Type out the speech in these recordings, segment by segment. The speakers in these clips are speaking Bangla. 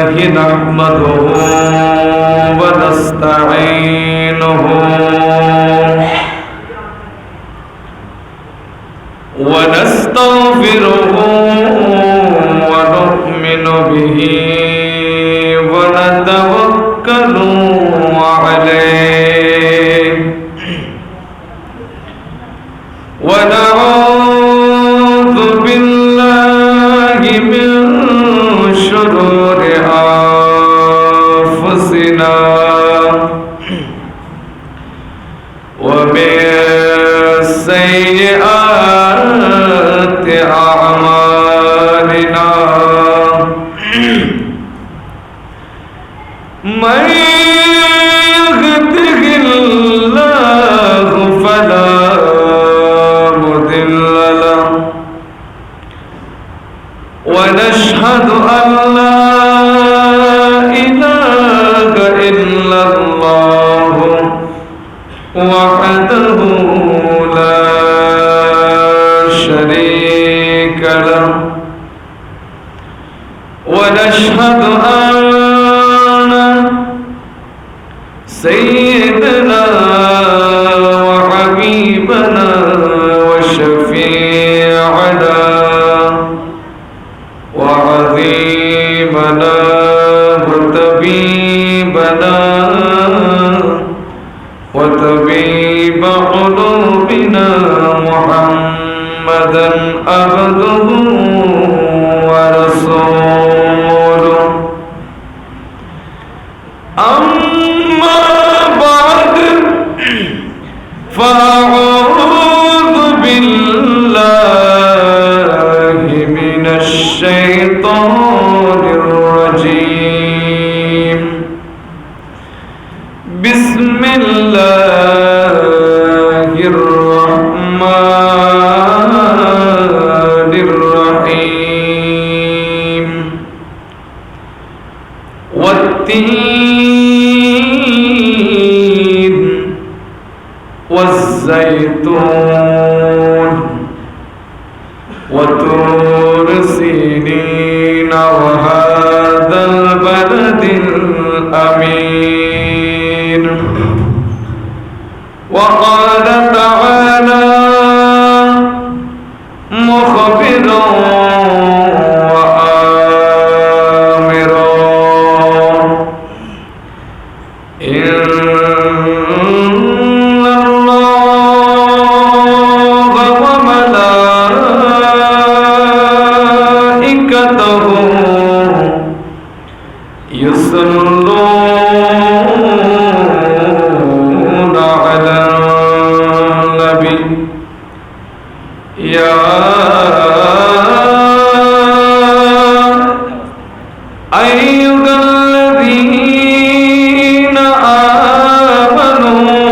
نحمده ونستعينه ونستغفره ونؤمن به ونتوكل عليه ونعوذ بالله من شرور أنفسنا ومن سيئات أعمالنا من يهده الله فلا مضل له ونشهد أن لا إله إلا الله وحده لا شريك له ونشهد أن سيدنا وحبيبنا وشفيعنا وعظيمنا وطبيب قلوبنا محمدا عبده ورسوله أما بعد فأعوذ بالله من الشيطان الرجيم بسم الله الرحمن الرحيم والتين والزيتون وطور سينين وهذا البلد الأمين وقال تعالى مخبرا وآمرا إن الله وملائكته يصلون على النبي يا أيها الذين آمنوا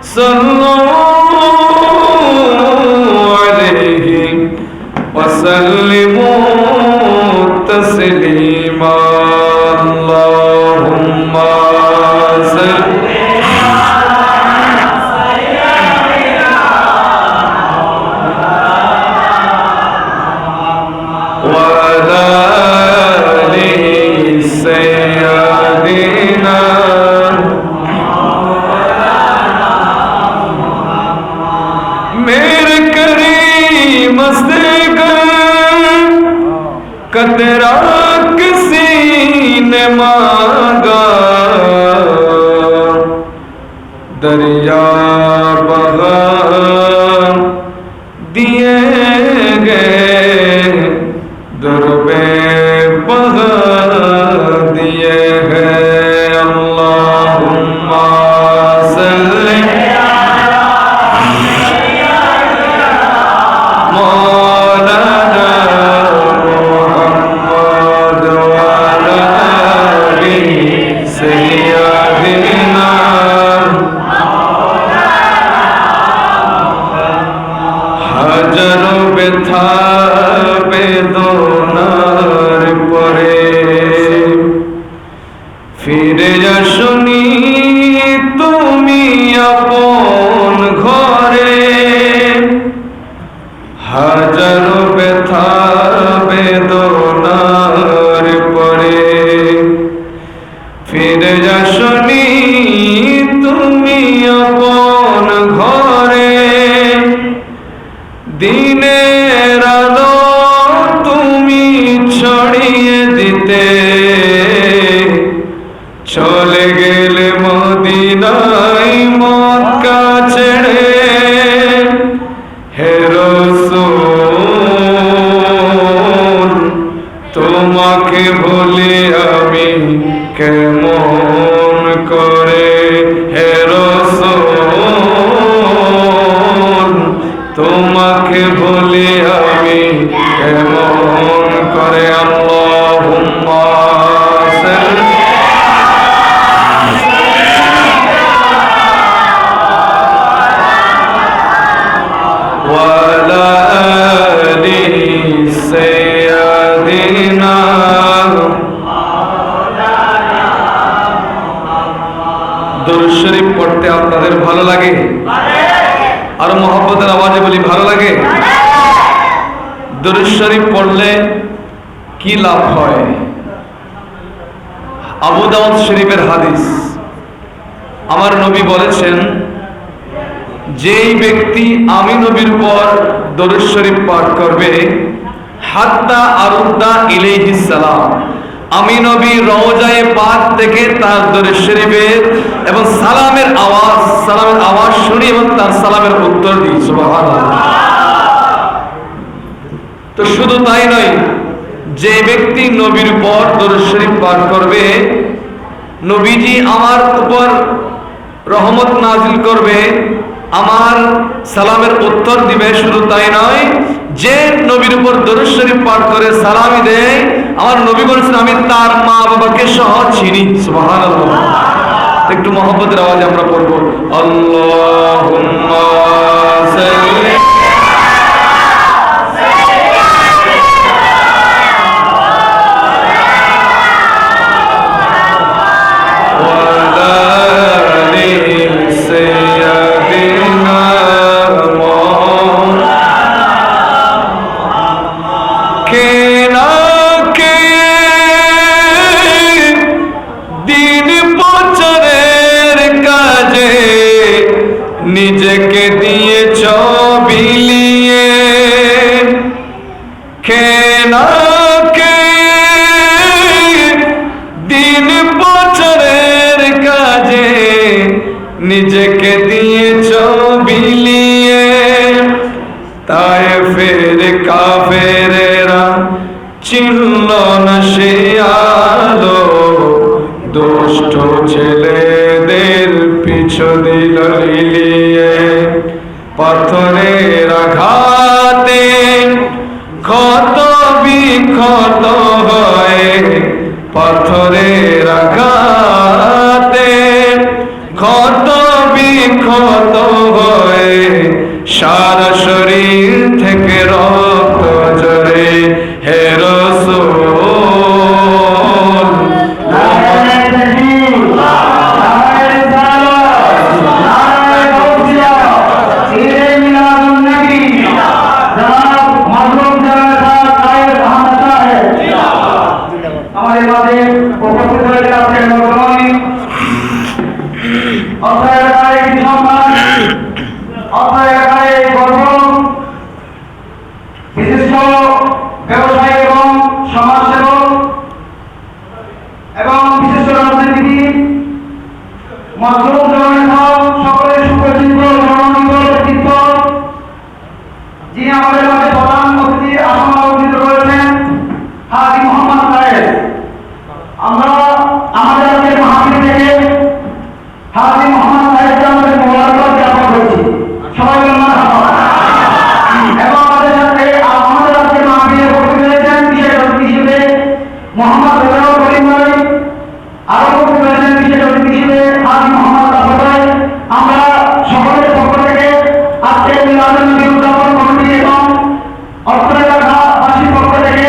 صلوا عليه وسلموا تسليما اللهم صل وعلى آل سيدنا मेरे करीम से कतरा किसी ने मांगा दरिया बहा दिए गए दरबे बहा दिए गए अल्लाहुम्मा सल्ली हजर बिथा बेदोना তোমাকে ভুলি আমি কেমন করে হে রাসূল, তোমাকে ভুলি আমি কেমন করে। আল্লাহুম্মা সাল্লি ওয়ালা আলি সাইয়্যিদিনা। দরুদ শরীফ পড়তে আপনাদের ভালো লাগে? আর মহব্বতের আওয়াজে বলি ভালো লাগে? দরুদ শরীফ পড়লে কি লাভ হয়? আবু দাউদ শরীফের হাদিস, আমার নবী বলেছেন, যেই ব্যক্তি আমি নবীর উপর দরুদ শরীফ পাঠ করবে, হাত্তা আরুদ্দা ইলাইহিস সালাম, আমি নবী রওজায়ে পাক থেকে তার দরুদ শরীফের এবং সালামের আওয়াজ শুনি এবং তার সালামের উত্তর দিই। সুবহানাল্লাহ। তো শুধু তাই নয়, যে ব্যক্তি নবীর উপর দরুদ শরীফ পাঠ করবে, নবীজি আমার উপর রহমত নাজিল করবে, আমার সালামের উত্তর দিবে। শুধু তাই নয়, যে নবীর উপর দরুদ শরীফ পাঠ করে সালামি দেয়, আমার নবী বলেছেন আমি তার মা বাবাকে সহ চিনি। সুবহানাল্লাহ। একটু মহব্বতের আওয়াজে আমরা পড়ব, আল্লাহুম্মা সাল্লি নিজেকে দিয়েছ বিলিয়ে, কেনাকে দিন বছরের কাজে নিজেকে দিয়েছ বিলিয়ে। তায়েফের কাফেরেরা চিনল না সে আলো, দুষ্ট ছেলেদের পিছু দিল লিলিয়ে। পাথরের আঘাতে ক্ষত বিক্ষত হয়, পাথরের আঘাতে ক্ষত বিক্ষত হয়, সারা শরীর থেকে রক্ত ঝরে। হে রাসূল, ব্যবসায়ী এবং সমাজসেবক এবং বিশিষ্ট রাজনীতিবিদ, মজলুম জননেতা, সকলের সুপরিচিত জননীত ব্যক্তিত্ব, যিনি আমাদের মাঝে প্রধান অতিথি আসন অলঙ্কৃত করেছেন, হাজী মোহাম্মদ সাহেব। আমরা আমাদের আজকের মাহফিল থেকে হাজী মোহাম্মদ সাহেবকে আমাদের মোবারকবাদ জ্ঞাপন করছি। সবাই বলুন মারহাবা। এবং আমাদের সাথে আমাদের আজকের মাহফিলে উপস্থিত হয়েছেন বিশেষ অতিথি হিসেবে মোহাম্মদ রেজাউল করিম ভাই, আরো উপস্থিত হয়েছেন বিশেষ অতিথি হিসেবে হাজী মোহাম্মদ রাফি ভাই। আমরা সকলের পক্ষ থেকে আজকের মিলাদুন নবী উদযাপন কমিটি এবং অর্থনীতিবাসীর পক্ষ থেকে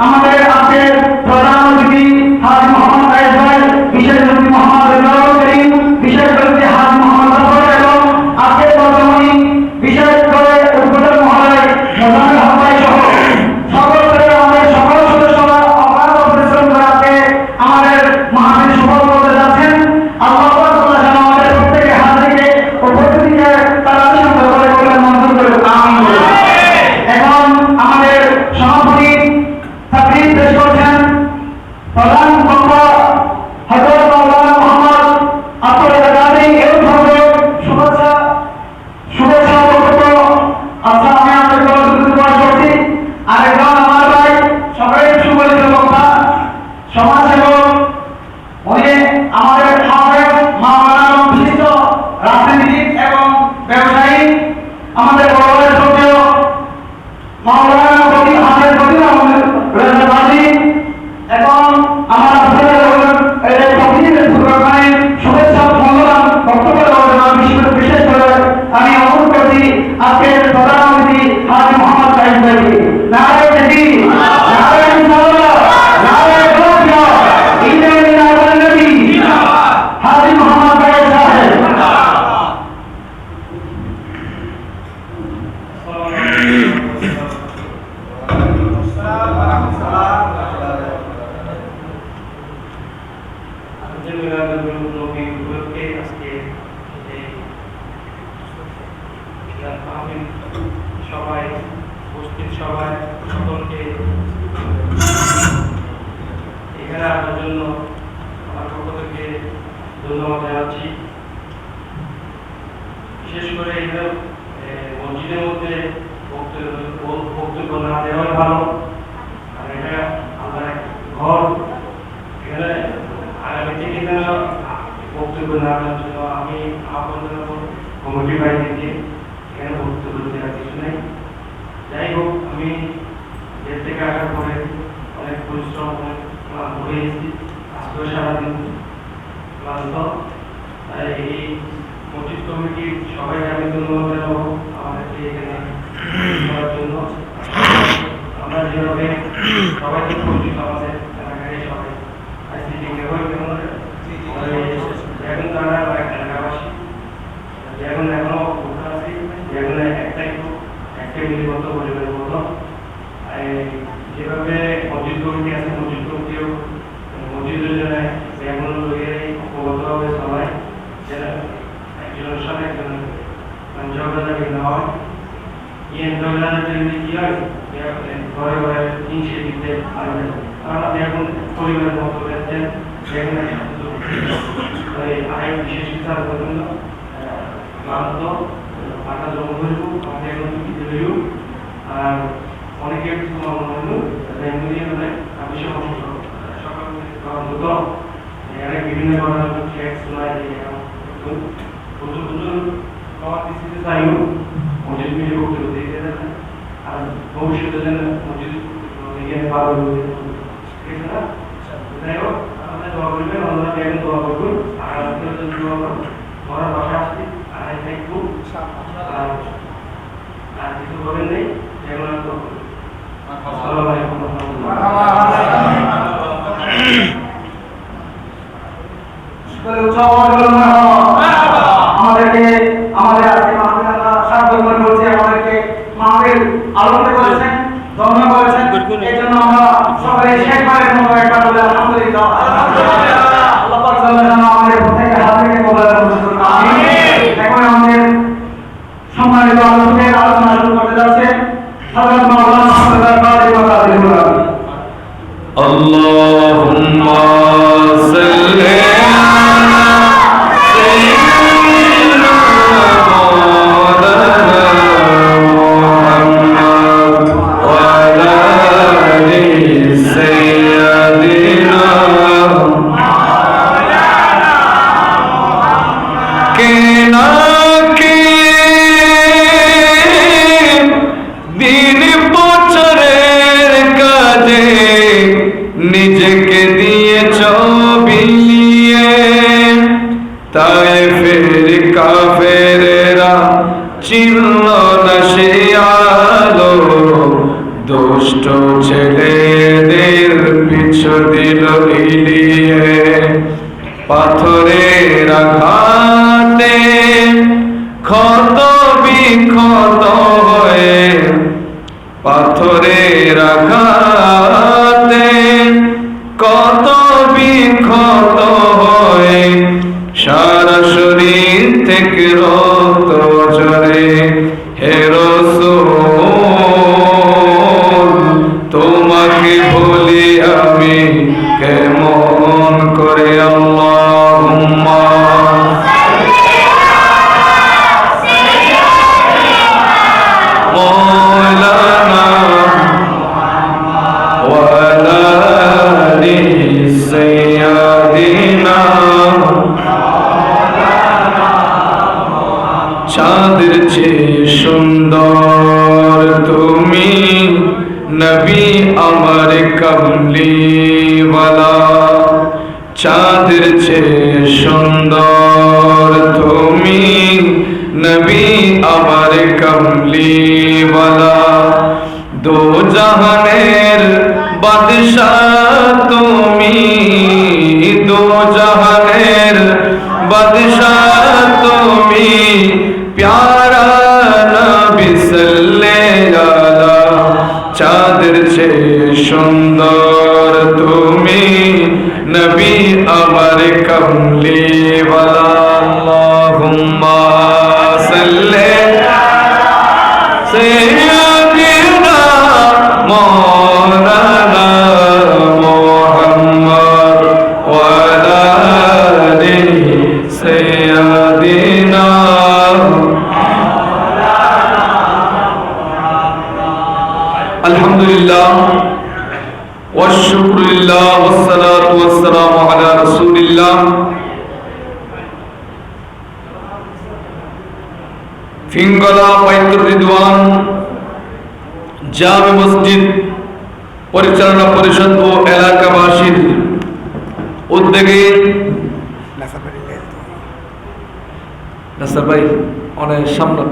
আমাদের আজকের প্রধান অতিথি হাজী মোহাম্মদ সাহেব ভাই, বিশেষ অতিথি মোহাম্মদ রেজাউল করিম, বিশেষ অতিথি হাজী মোহাম্মদ রাফি এবং আজকের বর্তমানে বিশেষ করে উদ্বোধন মহোদয় মোজাম্মেল হক ভাই সহ সকল আমাদের সকল সদস্যরা অপার পরিশ্রম করে আজকে আমাদের মাহফিল সফল করতে যাচ্ছেন। আল্লাহ তাআলা যেন আমাদের প্রত্যেকের হাজিরকে উপস্থিতিকে তারা সুন্দর করে কল্যাণ মঞ্জুর করে। আমিন। এখন আমাদের সভাপতি তাকরীর পেশ করছেন প্রধান বক্তা হযরত মাওলানা মুহাম্মদ আব্দুল কাদের। এর পূর্বে শুভেচ্ছা বক্তব্য আচ্ছা আমি আপনাদের দ্রুত করছি। আরেকজন আমার ভাই সকলের সুপরিচিত আসার জন্য আমার পক্ষ থেকে ধন্যবাদ জানাচ্ছি। বিশেষ করে এখানে মসজিদের মধ্যে বক্তব্য না দেওয়াই ভালো, আর এটা আমার ঘর, এখানে আগামী থেকে যেন বক্তব্য না দেওয়ার জন্য আমি আপনাদের কমিটি বাড়ি থেকে এখানে বক্তব্য দেওয়ার কিছু নেই। যাই হোক, আমি এর থেকে আসার পরে অনেক পরিশ্রম অনেক ক্লান্ত হয়েছি, আজকে সারাদিন ক্লান্ত। তাই এই মসজিদ কমিটির সবাইকে আমি ধন্যবাদ জানাবো আমাদেরকে এখানে করার জন্য। আমরা যেভাবে সবাইকে পরিচিত, আমাদের এলাকায় সবাই আইসিটি এখন তারা এলাকাবাসী এখন এখনো আছে, এখন একটা মিলিবদ্ধ পরিবারের মতো। যেভাবে মসজিদ কমিটি আছে, মসজিদ কমিটিও মসজিদের জন্য এখন অবগতভাবে সবাই যেন একজনের সাথে একজন ঝগড়া না হয়। ঝগড়ার জন্য কি হয়, ঘরে ঘরে হিংসে দিতে পারবে, কারণ আপনি এখন পরিবারের মতো দেখছেন। যেখানে আয় বিশেষ বিচার করবেন না, ক্লান্ত আটা জমা করব, আমাদের এখন দিতে হইব। আর অনেকে তোমার মনে হলো আমি সকাল হতো এখানে বিভিন্ন ধরনের ট্যাক্স শোনায় প্রচুর প্রচুর খাওয়ার দিতে চাইব মসজিদ মিলে করতে হতে। আর ভবিষ্যতে যেন মসজিদ এখানে পার হতে, ঠিক আছে না? যাই হোক, আমাদের দোয়া করবেন, আমরা এখন দোয়া করবেন। আর ঘরের বাসা আসছি আর থাকবো, আর কিছু বলেন নেই, যেগুলো আসসালামু আলাইকুম। আমাদেরকে আমাদের আজকে মাহফিল আমরা সার্থক মনে করছি, আমাদেরকে মাহফিল আলোকিত করেছেন, ধন্য করেছেন। এই জন্য আমরা সবাই শেষবারের মতো একবার বলে আলহামদুলিল্লাহ। আল্লাহ পাক যেন আমাদের প্রত্যেককে হাত থেকে কবুল করুন। আমিন। এখন আমাদের সম্মানিত আলোচকের আলোচনা শুরু করতে যাচ্ছে হযরত মাওলানা মুহাম্মদ কাদের ওয়া আল্লাহুম্মা সাল্লি নিজেকে দিয়েছ বিলিয়ে, তায়েফের কাফেরেরা চিনল না সে আলো, দুষ্ট ছেলেদের পিছু দিল ইলিয়ে। পাথরের আঘাতে ক্ষত বিক্ষত হয়ে, পাথরের আঘাতে কত বিক্ষত হয়ে, সারা শরীর থেকে রক্ত ঝরে। হে রাসূল, তোমাকে বলি আমি কেমন করে। আল্লাহুম্মা মাওলানা ওয়ালা আলি সাইয়্যিদিনা। চাঁদের চেয়ে সুন্দর তুমি নবী আমার কামলিওয়ালা, চাঁদের চেয়ে সুন্দর তুমি নবী আমার কামলিওয়ালা। দো জাহানের বাদশাহ তুমি, দো জাহানের বাদশাহ তুমি, প্যারা নবী সাল্লাল্লাহু আলাইহি। চাঁদের চেয়ে সুন্দর তুমি নবী আমার কামলিওয়ালা। আল্লাহুম্মা সাল্লি সাইয়্যিদিনা মাওলানা মুহাম্মদ والشكر لله والصلاة والسلام على رسول الله ফিঙ্গলা বাইতুর রিদওয়ান জামে মসজিদ পরিচালনা পরিষদ ও এলাকাবাসীর উদ্যোগে নাসার ভাই অনেক সামনে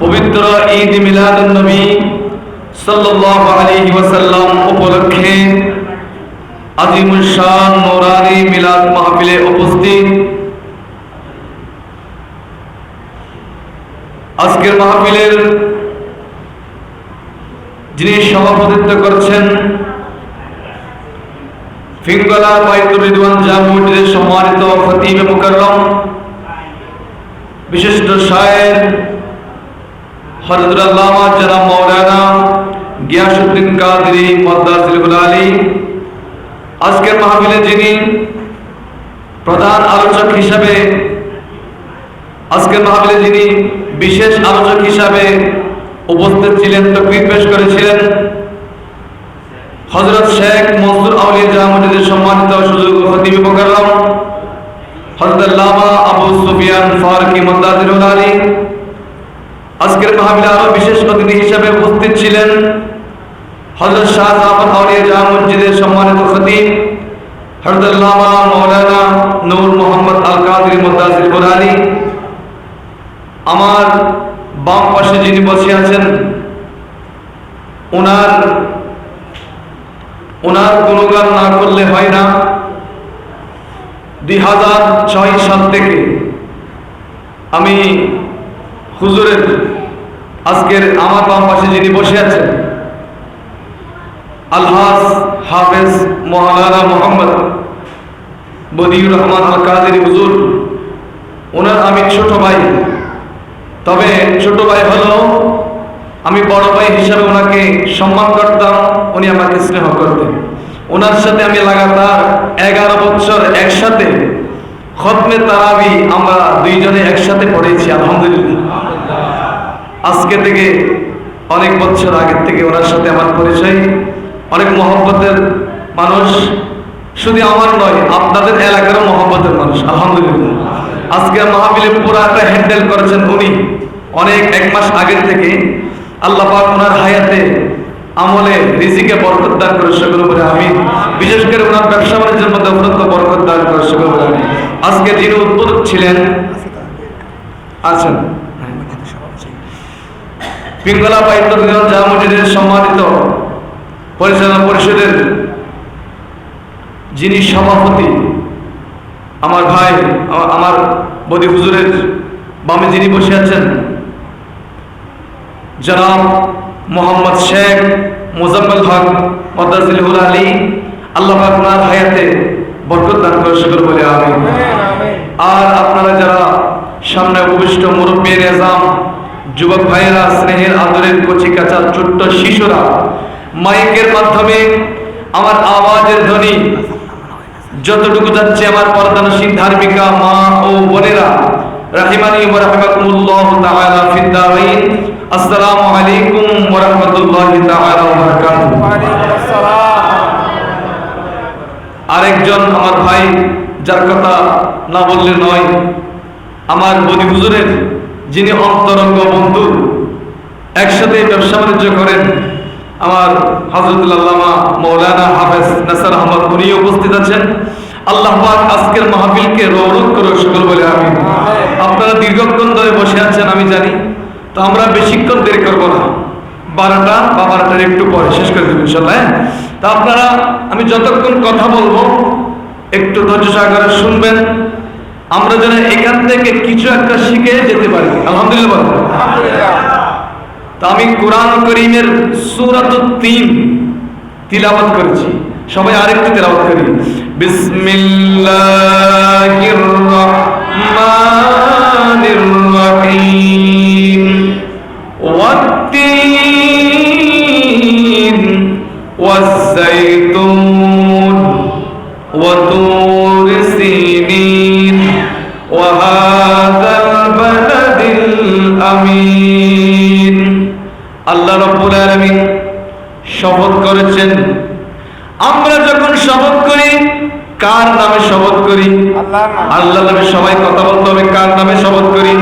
পবিত্র ঈদ মিলাদুন নবী সাল্লাল্লাহু আলাইহি ওয়াসাল্লাম উপলক্ষে আজিমুল শান নূরানী মিলাদ মাহফিলে উপস্থিত আজকের মাহফিলের যিনি সভাপতিত্ব করছেন ফিঙ্গলা বাইতুর রিদওয়ান জামে মসজিদের সম্মানিত খতিব মুকাররম বিশিষ্ট শায়ের হযরত আল্লামা জনাব মাওলানা গিয়াসউদ্দিন কাদেরী মাদ্দাসিল আলী, আজকের মাহফিলে যিনি প্রধান আলোচক হিসাবে বিশেষ আলোচক হিসাবে উপস্থিত ছিলেন, তাকরীর পেশ করেছিলেন হযরত শেখ মনসুর আউলিয়া জামে মসজিদের সম্মানিত সুযোগ্য খতিব মুকাররম হযরত আল্লামা আবু সুফিয়ান ফারুকী মাদ্দাসিল আলী। আজকের মাহফিলে আরো বিশেষ অতিথি হিসেবে উপস্থিত ছিলেন হযরত শাহজাহান আউলিয়া জামে মসজিদের সম্মানিত খতিব হযরত আল্লামা মাওলানা নূর মোহাম্মদ আল কাদেরী মাদ্দাসিল আলী। আমার বাম পাশে যিনি বসে আছেন ওনার গুণগান না করলে হয় না। 2006 সাল থেকে আমি হুজুরের আজকের আমার বাম পাশে যিনি বসে আছেন আলহাজ হাফেজ মাওলানা মোহাম্মদ বদিউর রহমান আল কাদেরী হুজুর, ওনার আমি ছোট ভাই। তবে ছোট ভাই হলো আমি বড় ভাই হিসাবে ওনাকে সম্মান করতাম, উনি আমাকে স্নেহ করতেন। ওনার সাথে আমি লাগাতার 11 বছর একসাথে খতমে তারাবি আমরা দুইজনে একসাথে পড়েছি আলহামদুলিল্লাহ। আজকে থেকে অনেক বছর আগের থেকে ওনার সাথে আমার পরিচয়, অনেক মহব্বতের মানুষ, শুধু আমার নয় আপনাদের এলাকারও মহব্বতের মানুষ আলহামদুলিল্লাহ। আজকে মাহফিলে পুরাটা হ্যান্ডেল করেছেন উনি অনেক 1 মাস আগের থেকে। আল্লাহ পাক ওনার হায়াতে আমলে রিজিকে বরকত দান করে সকল বলে আমিন। বিশেষ করে ওনার ব্যবসা বাণিজ্যের মধ্যে অত্যন্ত বরকত দান করে সকল বলে আমিন। আজকে যিনি উদ্বোধক ছিলেন আছেন পিঙ্গলা বাইতুর রিদওয়ান জামে মসজিদের সম্মানিত পরিচালনা পরিষদের যিনি সভাপতি আমার ভাই, আমার বদি হুজুরের বামে যিনি বসে আছেন জনাব মোহাম্মদ শেখ মোজাম্মেল হক মাদ্দাসিল আলী। আল্লাহ পাক ওনার হায়াতে বরকত দান করে সকল বলে আমিন। আর আপনারা যারা সামনে উপবিষ্ট মুরব্বী নিজাম, যুবক ভাইয়েরা, স্নেহের আদরের কচি কাঁচা ছোট্ট শিশুরা, মাইকের মাধ্যমে আমার আওয়াজের ধ্বনি যতটুকু যাচ্ছে আমার পর্দানশীল ধার্মিকা মা ও বোনেরা, রাহিমানি ওয়া রাহমাকুমুল্লাহ তাআলা ফিদ দারাইন। আসসালামু আলাইকুম ওয়া রাহমাতুল্লাহি তাআলা ওয়া বারাকাতুহু। ওয়া আলাইকুম আসসালাম। আরেকজন আমার ভাই যার কথা না বললে নয়, আমার বদি হুজুরের যিনি অন্তরঙ্গ বন্ধু, একসাথে ব্যবসা বাণিজ্য করেন, আমার হযরতুল আল্লামা মাওলানা হাফেজ নাসার আহমদ, উনি উপস্থিত আছেন। আল্লাহ পাক আজকের মাহফিলকে রৌনক করে সকল বলে আমিন। আপনারা দীর্ঘক্ষণ ধরে বসে আছেন আমি জানি, তো আমরা বেশিক্ষণ দেরি করব না, 12টা বা 12টার একটু পরে শেষ করে দেব ইনশাআল্লাহ। তা আপনারা আমি যতক্ষণ কথা বলবো একটু ধৈর্য সহকারে শুনবেন, আমরা যেন এখান থেকে কিছু একটা শিখে যেতে পারি আলহামদুলিল্লাহ। তা আমি কোরআন কারীমের সূরাতুত তিন তিলাওয়াত করেছি, সবাই আরেকটু তেলাওয়াত করি। বিসমিল্লাহির রহমানির রহিম। ওয়াত-তিন ওয়াজ-যাইতুন ওয়া তুর সিনিন ওয়া হাযাল বালাদিল আমিন। আল্লাহ রাব্বুল আলামিন শপথ করেছেন আমরা যখন শপথ করি কার নামে শপথ করি? আল্লাহর নামে। সবাই কথা বলতে হবে, কার নামে শপথ করি?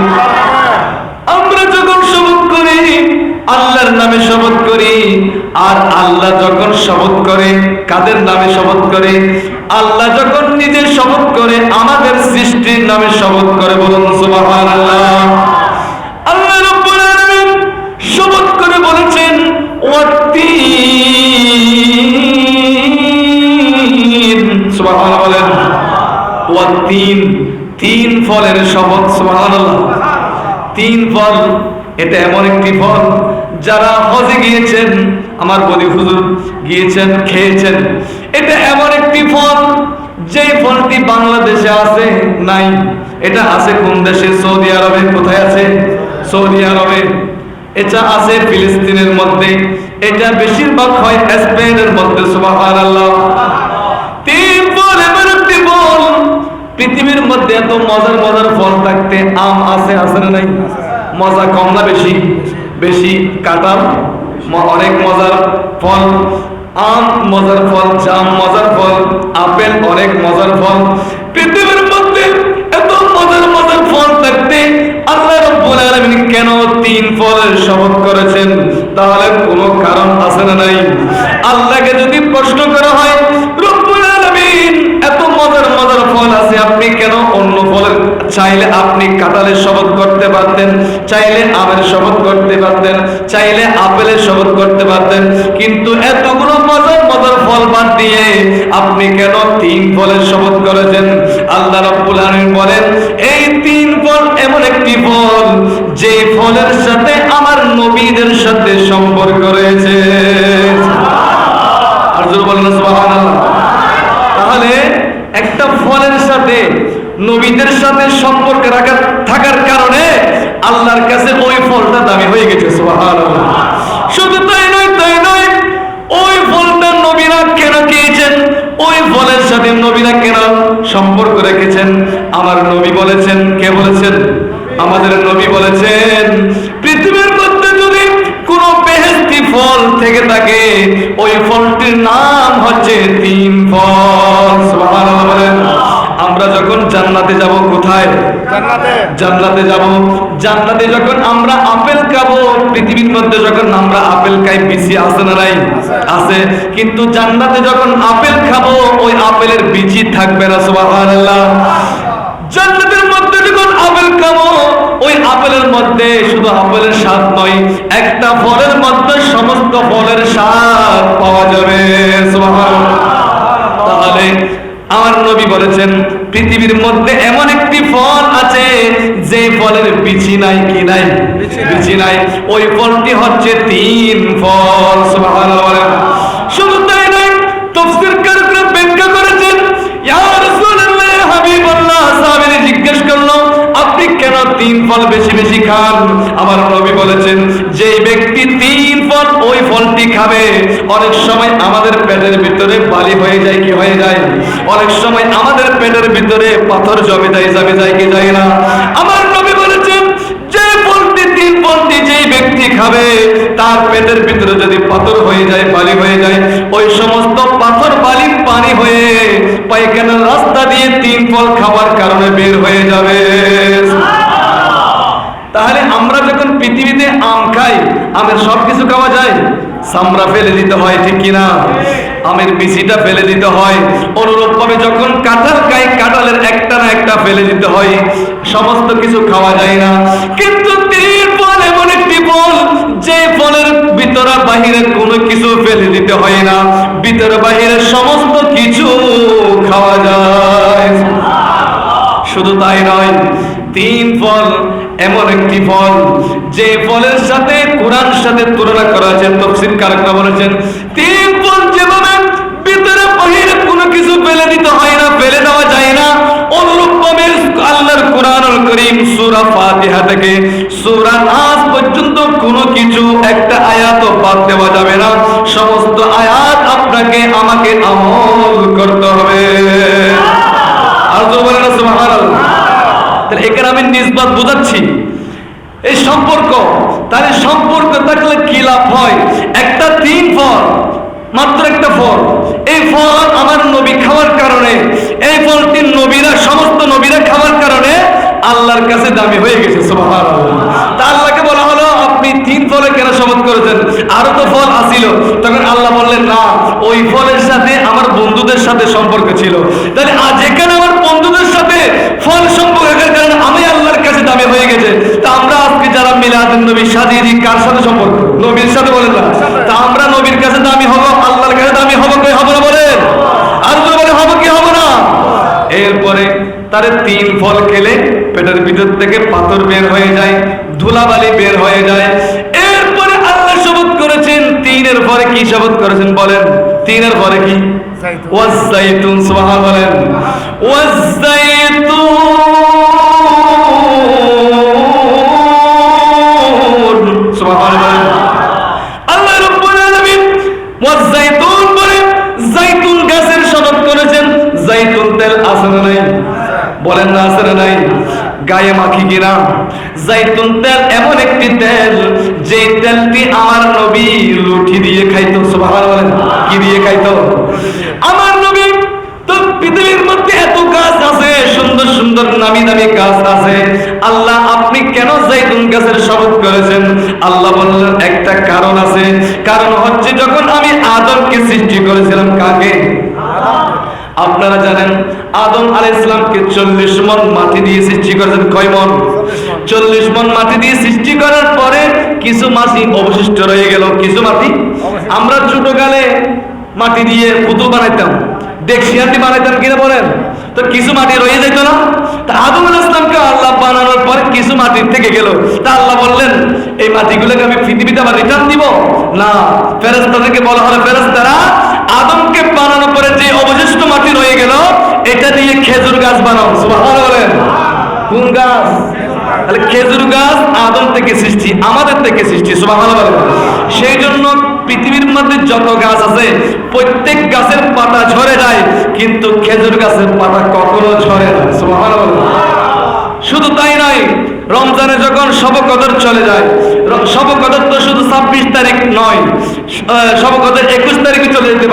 আমরা যখন শপথ করি আল্লাহর নামে শপথ করি। আর আল্লাহ যখন শপথ করে কাদের নামে শপথ করে? আল্লাহ যখন নিজে শপথ করে আমাদের সৃষ্টির নামে শপথ করে। বলুন সুবহানাল্লাহ। আল্লাহ রাব্বুল আলামিন শপথ করে বলেছেন ওয়াত্তিন। সুবহানাল্লাহ বলেন। ওয়াত্তিন, তিন ফলের শপথ। সুবহানাল্লাহ। তিন ফল, এটা এমন একটি ফল যারা হজে গিয়েছেন, আমার বলি হুজুর গিয়েছেন, খেয়েছেন। এটা এমন একটি ফল যে ফলটি বাংলাদেশে আছে নাই। এটা আছে কোন দেশে? সৌদি আরবে। কোথায় আছে? সৌদি আরবে। এটা আছে ফিলিস্তিনের মধ্যে। এটা বেশিরভাগ হয় স্পেনের মধ্যে। সুবহানাল্লাহ। তিন ফল এমন একটি ফল, পৃথিবীর মধ্যে এত মজার মজার ফল থাকতে আম আছে, আছে না নাই? মজা কম না বেশি? বেশি। কাঁঠাল অনেক মজার ফল, আম মজার ফল, জাম মজার ফল, আপেল অনেক মজার ফল। পৃথিবীর মধ্যে এত মজার মজার ফল থাকতে আল্লাহ রাব্বুল আলামিন কেন তিন ফলের শপথ করেছেন? তাহলে কোনো কারণ আছে না নাই? আল্লাহকে যদি প্রশ্ন করা হয় রব্বুল আলামিন এত মজার মজার ফল আছে, আপনি কেন অন্য ফলের? চাইলে আপনি কাঁঠালের শপথ করতে পারতেন, চাইলে আমের শপথ করতে পারতেন, চাইলে আপেলের শপথ করতে পারতেন, কিন্তু এতগুলো মজার মজার ফল বাদ দিয়ে আপনি কেন তিন ফলের শপথ করেছেন? আল্লাহ রাব্বুল আলামিন বলেন এই তিন ফল এমন একটি ফল যে ফলের সাথে আমার নবীদের সাথে সম্পর্ক রয়েছে। আর জোরে বলেন সুবহানাল্লাহ। তাহলে একটা ফলের সাথে নবীদের সাথে সম্পর্ক থাকার কারণে আল্লাহর কাছে ওই ফলটা দামি হয়ে গেছে। সুবহানাল্লাহ। শুধু তাই নয়, ওই ফলটা নবীরা কেন খেয়েছেন? ওই ফলের সাথে নবীরা কেন সম্পর্ক রেখেছেন? আমার নবী বলেছেন। কে বলেছেন? আমাদের নবী বলেছেন পৃথিবীর মধ্যে যদি কোন বেহেশতি ফল থেকে থাকে ওই ফলটির নাম হচ্ছে তিন ফল। সুবহানাল্লাহ বলেন। আমরা যখন জান্নাতে যাব, কোথায়? জান্নাতে। জান্নাতে যাব। জান্নাতে যখন আমরা আপেল খাবো, পৃথিবীর মধ্যে যখন আমরা আপেল খাই বিচি আছে না নাই? আছে। কিন্তু জান্নাতে যখন আপেল খাবো ওই আপেলের বিচি থাকবে না। সুবহানাল্লাহ। জান্নাতের মধ্যে যখন আপেল খাবো ওই আপেলের মধ্যে শুধু আপেলের স্বাদ নয়, একটা ফলের মধ্যে সমস্ত ফলের স্বাদ পাওয়া যাবে। সুবহানাল্লাহ। তাহলে আমার নবী বলেছেন পৃথিবীর মধ্যে এমন একটি ফল আছে যে ফলের বিচি নাই। কি নাই? বিচি নাই। ওই ফলটি হচ্ছে তিন ফল। সুবহানাল্লাহ। শুধু তাই নয়, তাফসীরকাররা ব্যাখ্যা করেছেন ইয়া রাসূলুল্লাহ, ইয়া হাবিবাল্লাহ, সাহাবীরা জিজ্ঞেস করলো আপনি কেন তিন ফল বেশি বেশি খান? আমার নবী বলেছেন যে ব্যক্তি তিন ফল ওই ফলটি খাবে, অনেক সময় আমাদের পেটের ভিতরে বালি হয়ে যায়। কি হয়ে যায়? অনেক সময় আমাদের পেটের ভিতরে পাথর জমে যায় কি যায় না? আমার নবী বলেছেন যে ফলটি তিন ফলটি যেই ব্যক্তি খাবে তার পেটের ভিতরে যদি পাথর হয়ে যায়, বালি হয়ে যায়, ওই সমস্ত পাথর বালি পানি হয়ে পায়খানার রাস্তা দিয়ে তিন ফল খাবার কারণে বের হয়ে যাবে। তাহলে আমরা যখন পৃথিবীতে আম খাই, আমের সবকিছু খাওয়া যায়? চামড়া ফেলে দিতে হয়, ঠিক কিনা? আমের বিচিটা ফেলে দিতে হয়। অনুরূপ ভাবে যখন কাঁঠাল খাই কাঁঠালের একটা না একটা ফেলে দিতে হয়, সমস্ত কিছু খাওয়া যায় না। কিন্তু তিন ফল এমন একটি ফল যে ফলের ভিতরে বাহিরে কোনো কিছু ফেলে দিতে হয় না, ভিতরে বাহিরে সমস্ত কিছু খাওয়া যায়। শুধু তাই নয়, তিন ফল এমন একটি ফল যে ফলের সাথে কোরআনের সাথে তুলনা করা হয়েছে। তাফসীরকাররা বলেছেন তিন ফল যেভাবে ভিতরে বাহিরে কোনো কিছু ফেলে দিতে হয় না, ফেলে দেওয়া যায় না, অনুরূপ ভাবে আল্লাহর কোরআনুল কারীম সূরা ফাতিহা থেকে সূরা নাস পর্যন্ত কোনো কিছু একটা আয়াতও বাদ দেওয়া যাবে না। সমস্ত আয়াত আপনাকে আমাকে আমল করতে হবে। আর তো বলেন সুবহানাল্লাহ। তাহলে এখানে আমি নিসবত বোঝাচ্ছি এই সম্পর্ক। তাহলে সম্পর্ক থাকলে কি লাভ হয়? একটা তিন ফল, মাত্র একটা ফল, এই ফল আমার নবী খাওয়ার কারণে, এই ফলটি নবীরা, সমস্ত নবীরা খাওয়ার কারণে আল্লাহর কাছে দামি হয়ে গেছে। সুবহানাল্লাহ। তা আল্লাহকে বলা হলো আপনি 3 ফলে কেন শপথ করেছেন, আরো তো ফল আসিল। তখন আল্লাহ বললেন না, ওই ফলের সাথে আমার বন্ধুদের সাথে সম্পর্ক ছিল। তাহলে আজ এখানে আমার বন্ধুদের সাথে ফল সম্পর্কের কারণে আমি আল্লাহর কাছে দামি হয়ে গেছে। তা আমরা আজকে যারা মিলাদুন নবী সাজিয়ে দিই, কার সাথে সম্পর্ক? নবীর সাথে, বলেন না? তা আমরা নবীর কাছে দামি হব, আল্লাহর কাছে দামি হব, কই হব না বলেন? আর বলে হব কি হব না? এরপরে তারে 3 ফল খেলে পেটের ভিতর থেকে পাথর বের হয়ে যায়, ধুলাবালি বের হয়ে যায়। এরপরে আল্লাহ শপথ করেছেন 3-এর পরে কি শপথ করেছেন বলেন? 3-এর পরে কি? ওয়াজ-যাইতুন। সুবহান বলেন। ওয়াজ-যাইতুন। সুবহান বলেন। আল্লাহ রাব্বুল আলামিন ওয়াজ-যাইতুন বলে যাইতুন গাছের শপথ করেছেন। যাইতুন তেল আছে না নাই? বলেন না আছে না নাই? গায়ে মাখি কিনা? যাইতুন তেল এমন একটি তেল, যে তেলটি আমার নবী লুঠি দিয়ে খাইতো। সুবহানাল্লাহ বলেন। কি দিয়ে খাইতো? আমার নবী তো পৃথিবীর মধ্যে এত গাছ আছে, সুন্দর সুন্দর নামি দামি গাছ আছে, আল্লাহ আপনি কেন যাইতুন গাছের শপথ করেছেন? আল্লাহ বললেন একটা কারণ আছে। কারণ হচ্ছে যখন আমি আদমকে সৃষ্টি করেছিলাম, কাকে? আপনারা জানেন আদম আলাইহিস সালামকে 40 মণ মাটি দিয়ে সৃষ্টি করেছেন। কয় মণ? 40 মণ মাটি দিয়ে সৃষ্টি করার পরে কিছু মাটি অবশিষ্ট রয়ে গেল। কিছু মাটি, আমরা ছোটকালে মাটি দিয়ে পুতুল বানাইতাম, ডেক্সিয়ান্টি বানাইতাম কিনা বলেন? তো কিছু মাটি রয়ে যেত না? তা আদম আলাইহিস সালামকে আল্লাহ বানানোর পর কিছু মাটি থেকে গেল। তা আল্লাহ বললেন এই মাটিগুলোকে আমি পৃথিবীতে আবার রিটার্ন দিব না। ফেরেশতাদেরকে বলা হলো, ফেরেশতারা আদমকে বানানোর পরে যে অবশিষ্ট মাটি রয়ে গেল এটা দিয়ে খেজুর গাছ বানাও। সুবহানাল্লাহ বলেন। কোন গাছ? তাহলে খেজুর গাছ আদম থেকে সৃষ্টি, আমাদের থেকে সৃষ্টি। সুবহানাল্লাহ বলেন। সেই জন্য পৃথিবীর মধ্যে যত গাছ আছে প্রত্যেক গাছের পাতা ঝরে যায়, কিন্তু খেজুর গাছের পাতা কখনো ঝরে না। সুবহানাল্লাহ বলেন। শুধু তাই নয়, রমজানে যখন শবে কদর চলে যায়, শবে কদর তো শুধু 26 তারিখ নয়, শবে কদর 21 তারিখে চলে যেতে পারে।